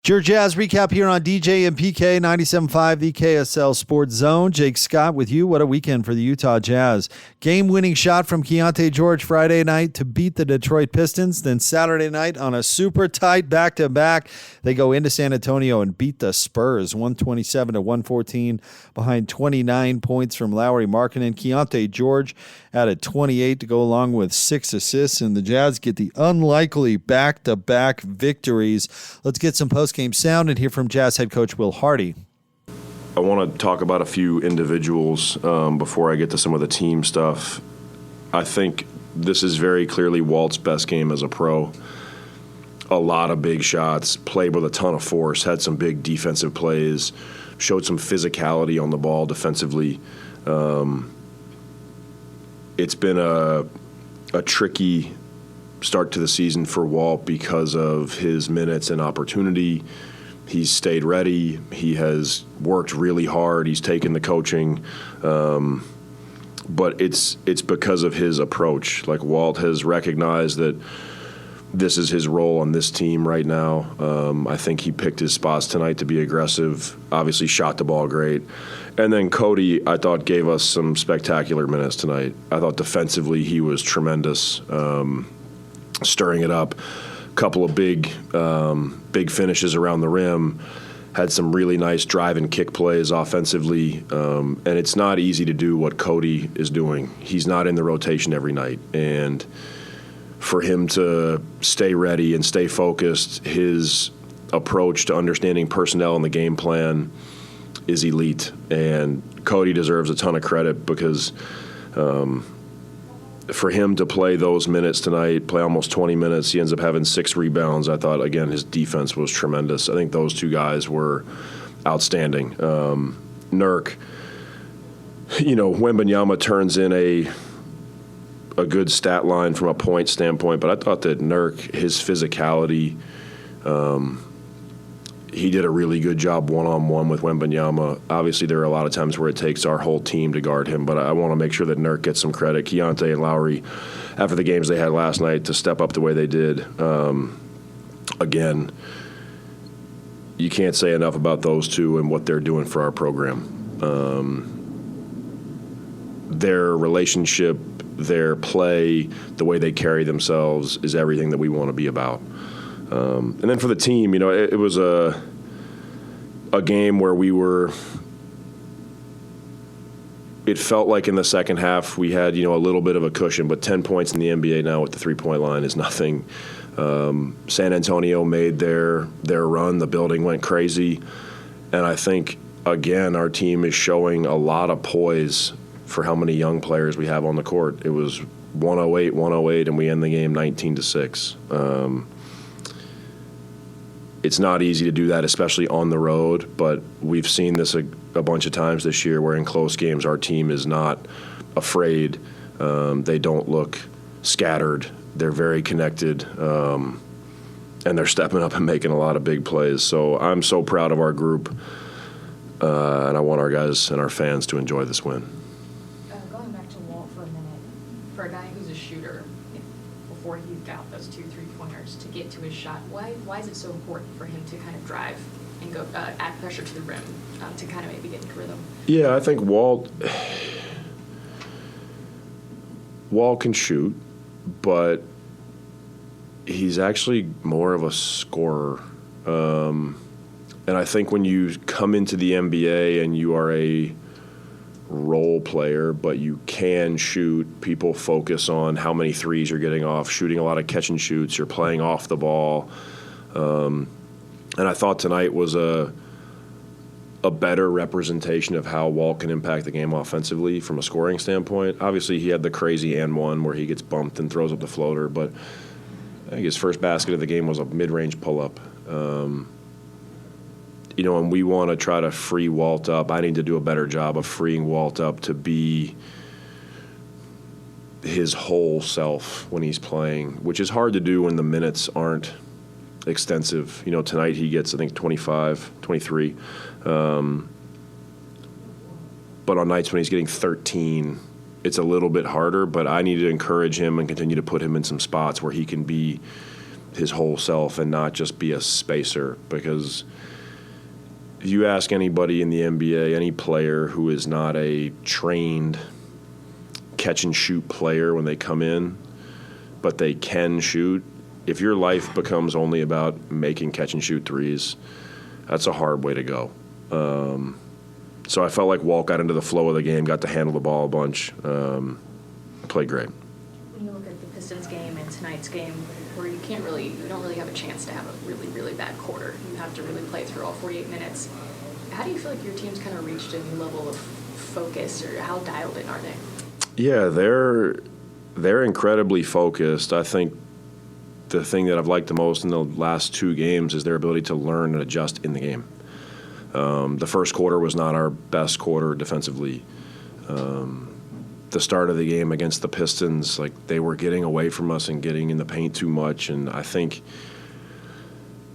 Your Jazz recap here on DJ and PK 97.5, the KSL Sports Zone. Jake Scott with you. What a weekend for the Utah Jazz. Game-winning shot from Keontae George Friday night to beat the Detroit Pistons. Then Saturday night on a super tight back-to-back, they go into San Antonio and beat the Spurs 127-114 behind 29 points from Lauri Markkanen. Keontae George added 28 to go along with 6 assists, and the Jazz get the unlikely back-to-back victories. Let's get some post-game sound and hear from Jazz head coach Will Hardy. I want to talk about a few individuals before I get to some of the team stuff. I think this is very clearly Walt's best game as a pro. A lot of big shots, played with a ton of force, had some big defensive plays, showed some physicality on the ball defensively. It's been a tricky start to the season for Walt because of his minutes and opportunity. He's stayed ready. He has worked really hard. He's taken the coaching. But it's because of his approach. Like, Walt has recognized that this is his role on this team right now. I think he picked his spots tonight to be aggressive, obviously shot the ball great. And then Cody, I thought, gave us some spectacular minutes tonight. I thought defensively he was tremendous, stirring it up. A couple of big finishes around the rim. Had some really nice drive and kick plays offensively. And it's not easy to do what Cody is doing. He's not in the rotation every night. And for him to stay ready and stay focused, his approach to understanding personnel and the game plan is elite. And Cody deserves a ton of credit because for him to play those minutes tonight, play almost 20 minutes, he ends up having 6 rebounds. I thought, again, his defense was tremendous. I think those two guys were outstanding. Nurk, Wembanyama turns in a good stat line from a point standpoint, but I thought that Nurk, his physicality, he did a really good job one-on-one with Wembanyama. Obviously, there are a lot of times where it takes our whole team to guard him, but I want to make sure that Nurk gets some credit. Keontae and Lauri, after the games they had last night, to step up the way they did. Again, you can't say enough about those two and what they're doing for our program. Their relationship, their play, the way they carry themselves is everything that we want to be about. And then for the team, it was a game where it felt like in the second half we had, a little bit of a cushion, but 10 points in the NBA now at the three-point line is nothing. San Antonio made their run. The building went crazy. And I think, again, our team is showing a lot of poise for how many young players we have on the court. It was 108, and we end the game 19-6. It's not easy to do that, especially on the road, but we've seen this a bunch of times this year where in close games our team is not afraid. They don't look scattered. They're very connected, and they're stepping up and making a lot of big plays. So I'm so proud of our group, and I want our guys and our fans to enjoy this win. Going back to Walt for a minute, for a guy who's a shooter, before he got those 2 3-pointers to get to his shot, why is it so important for him to kind of drive and go add pressure to the rim to kind of maybe get into rhythm? Yeah, I think Walt can shoot, but he's actually more of a scorer. And I think when you come into the NBA and you are a role player, but you can shoot, people focus on how many threes you're getting off, shooting a lot of catch and shoots, you're playing off the ball. And I thought tonight was a better representation of how Walt can impact the game offensively from a scoring standpoint. Obviously, he had the crazy and one where he gets bumped and throws up the floater, but I think his first basket of the game was a mid-range pull-up. And we want to try to free Walt up. I need to do a better job of freeing Walt up to be his whole self when he's playing, which is hard to do when the minutes aren't extensive. Tonight he gets, I think, 25, 23. But on nights when he's getting 13, it's a little bit harder, but I need to encourage him and continue to put him in some spots where he can be his whole self and not just be a spacer. Because if you ask anybody in the NBA, any player who is not a trained catch-and-shoot player when they come in, but they can shoot, if your life becomes only about making catch-and-shoot threes, that's a hard way to go. So I felt like Walt got into the flow of the game, got to handle the ball a bunch, played great. When you look at the Pistons game and tonight's game, where you don't really have a chance to have a really, really bad quarter. You have to really play through all 48 minutes. How do you feel like your team's kind of reached a new level of focus, or how dialed in are they? Yeah, they're incredibly focused. I think the thing that I've liked the most in the last two games is their ability to learn and adjust in the game. The first quarter was not our best quarter defensively. The start of the game against the Pistons, like, they were getting away from us and getting in the paint too much. And I think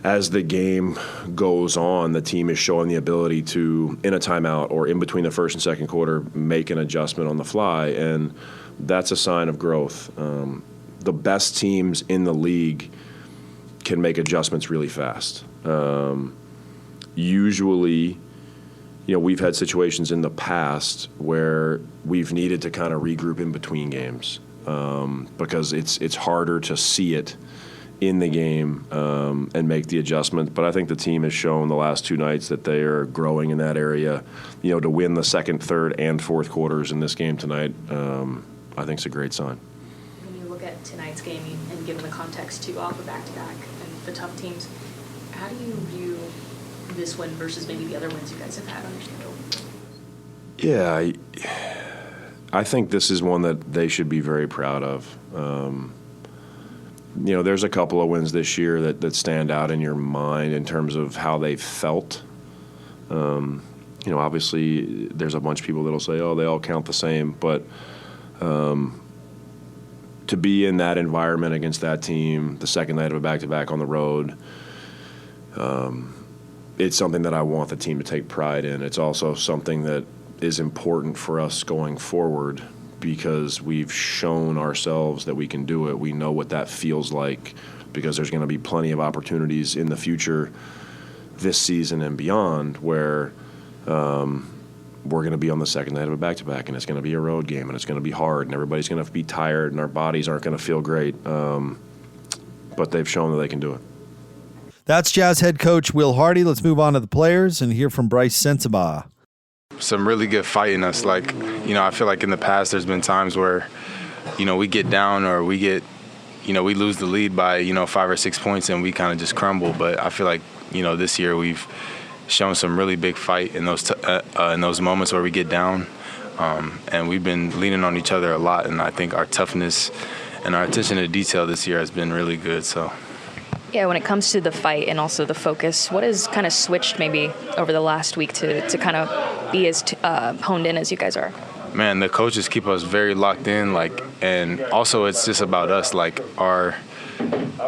as the game goes on, the team is showing the ability to, in a timeout or in between the first and second quarter, make an adjustment on the fly. And that's a sign of growth. The best teams in the league can make adjustments really fast. Usually, we've had situations in the past where we've needed to kind of regroup in between games because it's harder to see it in the game and make the adjustment. But I think the team has shown the last two nights that they are growing in that area. To win the second, third, and fourth quarters in this game tonight, I think it's a great sign. When you look at tonight's game and given the context to off a back-to-back and the tough teams, how do you view this win versus maybe the other wins you guys have had on your schedule? Yeah, I think this is one that they should be very proud of. There's a couple of wins this year that stand out in your mind in terms of how they felt. Obviously there's a bunch of people that'll say, oh, they all count the same, but to be in that environment against that team, the second night of a back-to-back on the road, it's something that I want the team to take pride in. It's also something that is important for us going forward because we've shown ourselves that we can do it. We know what that feels like because there's going to be plenty of opportunities in the future this season and beyond where we're going to be on the second night of a back-to-back, and it's going to be a road game, and it's going to be hard, and everybody's going to be tired, and our bodies aren't going to feel great. But they've shown that they can do it. That's Jazz head coach Will Hardy. Let's move on to the players and hear from Bryce Sensabaugh. Some really good fight in us. I feel like in the past there's been times where, we get down or we get, we lose the lead by, 5 or 6 points and we kind of just crumble. But I feel like, this year we've shown some really big fight in those moments where we get down. And we've been leaning on each other a lot. And I think our toughness and our attention to detail this year has been really good. So. Yeah, when it comes to the fight and also the focus, what has kind of switched maybe over the last week to kind of be as honed in as you guys are? Man, the coaches keep us very locked in, and also it's just about us, our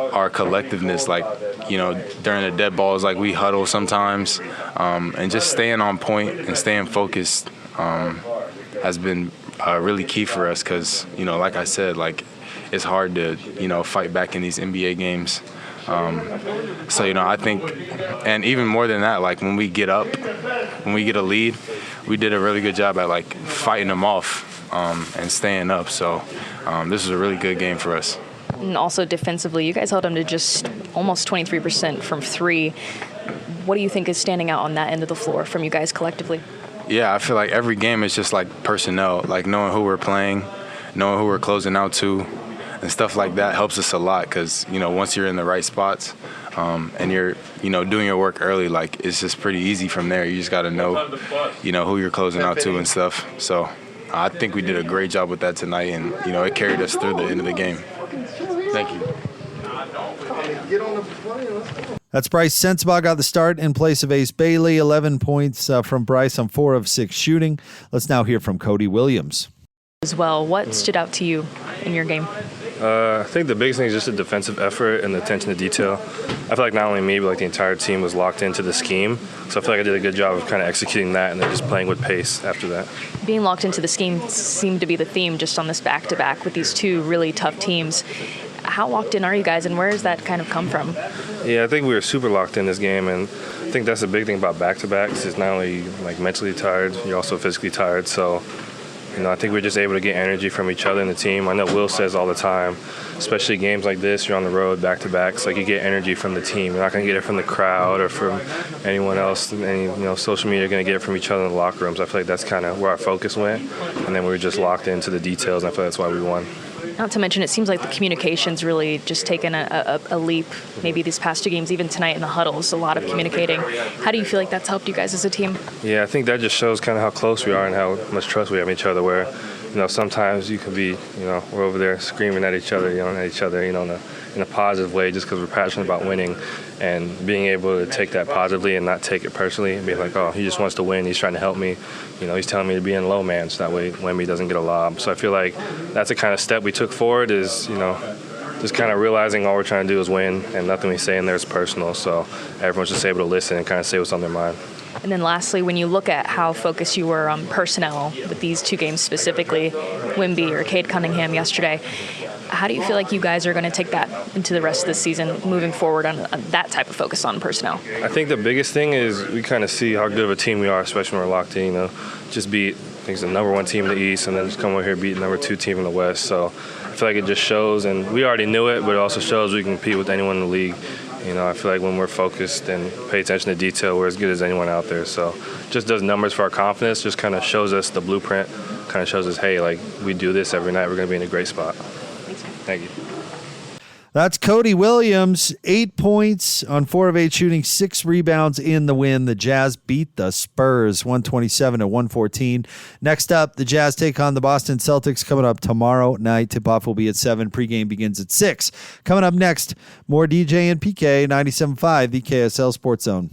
collectiveness, during the dead balls, we huddle sometimes, and just staying on point and staying focused has been really key for us because, like I said, it's hard to, fight back in these NBA games. So, I think, and even more than that, when we get up, when we get a lead, we did a really good job at, fighting them off and staying up. So this is a really good game for us. And also defensively, you guys held them to just almost 23% from three. What do you think is standing out on that end of the floor from you guys collectively? Yeah, I feel like every game is just personnel, knowing who we're playing, knowing who we're closing out to. And stuff like that helps us a lot because, once you're in the right spots and you're, doing your work early, it's just pretty easy from there. You just got to know, who you're closing out to and stuff. So I think we did a great job with that tonight, and, it carried us through the end of the game. Thank you. That's Bryce Sensabaugh, got the start in place of Ace Bailey. 11 points from Bryce on 4 of 6 shooting. Let's now hear from Cody Williams. As well, what stood out to you in your game? I think the biggest thing is just the defensive effort and the attention to detail. I feel like not only me, but the entire team was locked into the scheme. So I feel like I did a good job of kind of executing that and then just playing with pace after that. Being locked into the scheme seemed to be the theme just on this back-to-back with these two really tough teams. How locked in are you guys, and where does that kind of come from? Yeah, I think we were super locked in this game, and I think that's the big thing about back-to-backs is not only like mentally tired, you're also physically tired. So, I think we're just able to get energy from each other in the team. I know Will says all the time, especially games like this, you're on the road back-to-backs, like you get energy from the team. You're not going to get it from the crowd or from anyone else. Social media are going to get it from each other in the locker rooms. I feel like that's kind of where our focus went, and then we were just locked into the details, and I feel like that's why we won. Not to mention, it seems like the communication's really just taken a leap, maybe these past 2 games, even tonight in the huddles, a lot of communicating. How do you feel like that's helped you guys as a team? Yeah, I think that just shows kind of how close we are and how much trust we have in each other, where, sometimes you can be, we're over there screaming at each other, in a positive way just because we're passionate about winning, and being able to take that positively and not take it personally and be like, oh, he just wants to win, he's trying to help me, he's telling me to be in low man so that way Wemby doesn't get a lob. So I feel like that's the kind of step we took forward is, just kind of realizing all we're trying to do is win and nothing we say in there is personal. So everyone's just able to listen and kind of say what's on their mind. And then lastly, when you look at how focused you were on personnel with these 2 games specifically, Wemby or Cade Cunningham yesterday, how do you feel like you guys are going to take that into the rest of the season moving forward on that type of focus on personnel? I think the biggest thing is we kind of see how good of a team we are, especially when we're locked in, just beat, I think it's the number 1 team in the East, and then just come over here and beat the number 2 team in the West. So I feel like it just shows, and we already knew it, but it also shows we can compete with anyone in the league. I feel like when we're focused and pay attention to detail, we're as good as anyone out there. So just does numbers for our confidence, just kind of shows us the blueprint, kind of shows us, hey, like we do this every night, we're going to be in a great spot. Thank you. That's Cody Williams, 8 points on 4 of 8 shooting, 6 rebounds in the win. The Jazz beat the Spurs 127-114. Next up, the Jazz take on the Boston Celtics coming up tomorrow night. Tip-off will be at 7. Pregame begins at 6. Coming up next, more DJ and PK, 97.5, the KSL Sports Zone.